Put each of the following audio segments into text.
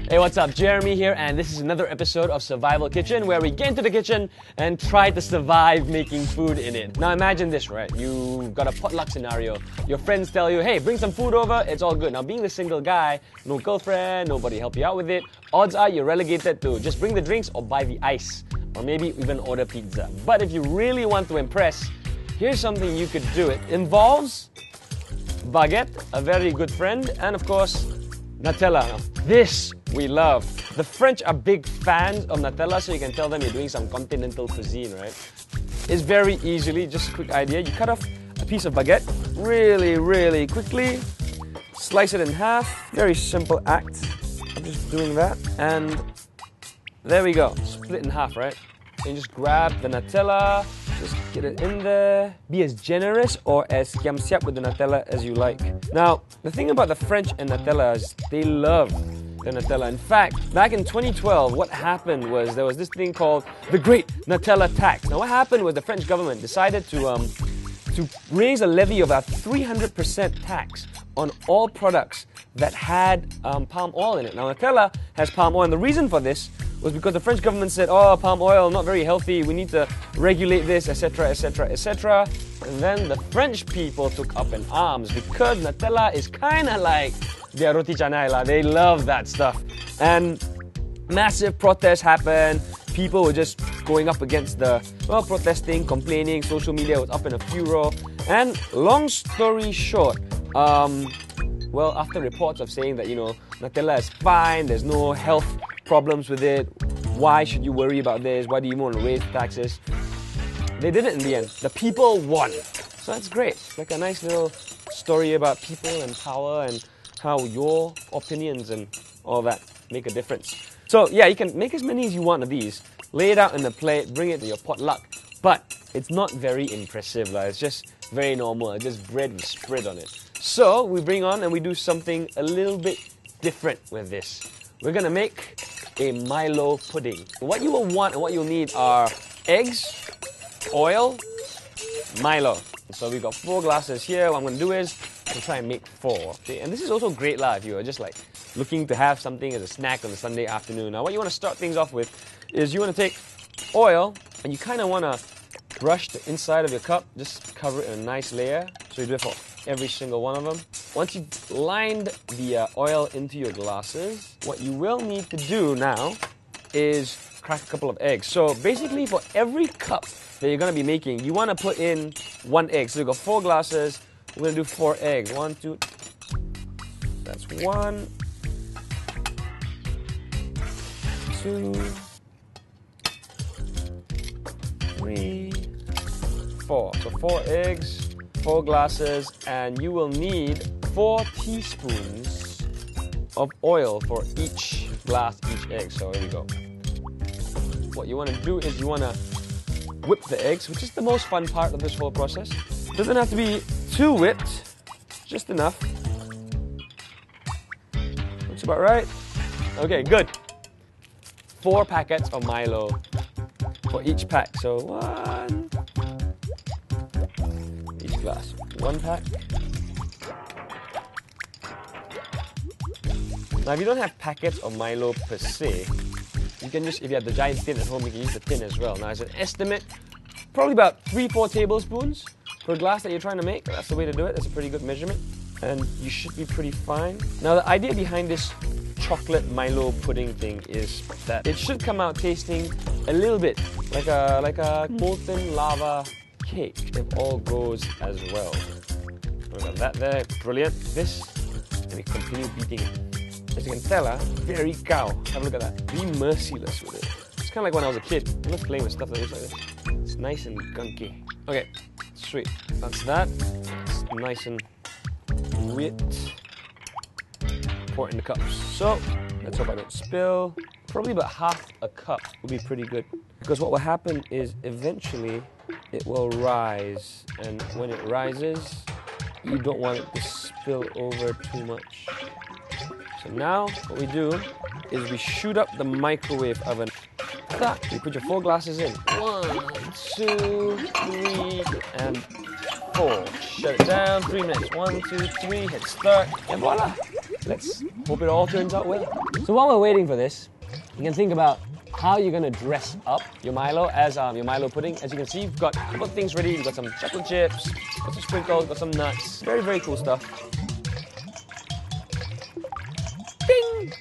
Hey, what's up? Jeremy here, and this is another episode of Survival Kitchen where we get into the kitchen and try to survive making food in it. Now imagine this, right? You've got a potluck scenario. Your friends tell you, hey, bring some food over, it's all good. Now being the single guy, no girlfriend, nobody help you out with it, odds are you're relegated to just bring the drinks or buy the ice, or maybe even order pizza. But if you really want to impress, here's something you could do. It involves baguette, a very good friend, and of course, Nutella. Now, this we love. The French are big fans of Nutella, so you can tell them you're doing some continental cuisine, right? It's very easily, just a quick idea. You cut off a piece of baguette really quickly, slice it in half. Very simple act. I'm just doing that, and there we go. Split in half, right? And just grab the Nutella, just get it in there. Be as generous or as kiam siap with the Nutella as you like. Now, the thing about the French and Nutella is they love the Nutella. In fact, back in 2012, what happened was there was this thing called the Great Nutella Tax. Now, what happened was the French government decided to raise a levy of about 300% tax on all products that had palm oil in it. Now, Nutella has palm oil, and the reason for this was because the French government said, oh, palm oil, not very healthy, we need to regulate this, etc., etc., etc. And then the French people took up in arms because Nutella is kind of like their roti canai lah. They love that stuff. And massive protests happened. People were just going up against protesting, complaining. Social media was up in a furor. And long story short, after reports of saying that, Nutella is fine, there's no health problems with it, why should you worry about this, why do you want to raise taxes? They did it in the end. The people won. So that's great. Like a nice little story about people and power and how your opinions and all that make a difference. So yeah, you can make as many as you want of these, lay it out in the plate, bring it to your potluck, but it's not very impressive. It's just very normal. It's just bread with spread on it. So we bring on and we do something a little bit different with this. We're gonna make a Milo pudding. What you will want and what you'll need are eggs, oil, Milo. So we've got 4 glasses here. What I'm gonna do is I'll try and make 4. Okay? And this is also great if you are just like looking to have something as a snack on a Sunday afternoon. Now what you want to start things off with is you want to take oil and you kind of want to brush the inside of your cup, just cover it in a nice layer. So you do it for every single one of them. Once you've lined the oil into your glasses, what you will need to do now is crack a couple of eggs. So basically for every cup that you're going to be making, you want to put in 1 egg. So you've got 4 glasses, we're going to do 4 eggs. 1, 2, that's 1, 2, 3, 4. So 4 eggs, 4 glasses, and you will need 4 teaspoons of oil for each glass, each egg. So here we go. What you want to do is you want to whip the eggs, which is the most fun part of this whole process. Doesn't have to be too whipped, just enough. Looks about right. Okay, good. 4 packets of Milo for each pack. So 1, each glass. 1 pack. Now if you don't have packets of Milo per se, you can just, if you have the giant tin at home, you can use the tin as well. Now as an estimate, probably about 3-4 tablespoons per glass that you're trying to make. That's the way to do it. That's a pretty good measurement. And you should be pretty fine. Now the idea behind this chocolate Milo pudding thing is that it should come out tasting a little bit like a molten lava cake if all goes as well. We got that there, brilliant. This, and we continue beating it. As you can tell, very cow. Have a look at that. Be merciless with it. It's kind of like when I was a kid. I love playing with stuff that looks like this. It's nice and gunky. Okay, sweet. That's that. It's nice and whipped. Pour it in the cups. So, let's hope I don't spill. Probably about half a cup will be pretty good. Because what will happen is eventually it will rise. And when it rises, you don't want it to spill over too much. So now, what we do is we shoot up the microwave oven. You put your 4 glasses in. 1, 2, 3, and 4. Shut it down, 3 minutes. 1, 2, 3, hit start, and voila! let's hope it all turns out well. So while we're waiting for this, you can think about how you're gonna dress up your Milo as your Milo pudding. As you can see, you've got a couple of things ready. You've got some chocolate chips, got some sprinkles, got some nuts. Very, very cool stuff. Ding!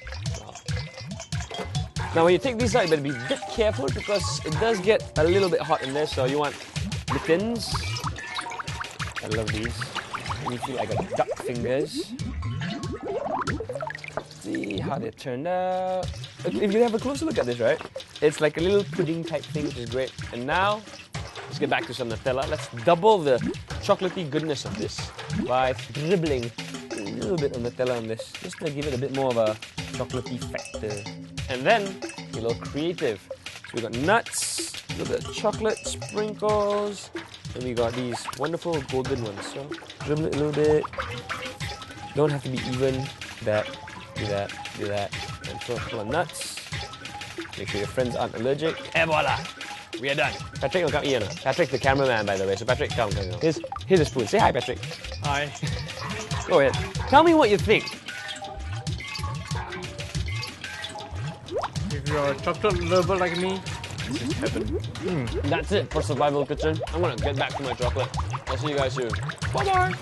Now when you take these out, you better be a bit careful because it does get a little bit hot in there, so you want the fins. I love these. You feel like a duck fingers. See how they turned out. If you have a closer look at this, right? It's like a little pudding type thing, which is great. And now, let's get back to some Nutella. Let's double the chocolatey goodness of this by dribbling a little bit of Nutella on this, just to give it a bit more of a chocolatey factor. And then, be a little creative. So we got nuts, a little bit of chocolate sprinkles, and we got these wonderful golden ones. So dribble it a little bit. Don't have to be even. Do that. And throw a couple of nuts. Make sure your friends aren't allergic. And voila! We are done. Patrick will come here. No? Patrick's the cameraman, by the way. So Patrick, come. Here's a spoon. Say hi, Patrick. Hi. Go ahead. Tell me what you think. If you're a chocolate lover like me, this is heaven. That's it for Survival Kitchen. I'm gonna get back to my chocolate. I'll see you guys soon. Bye-bye!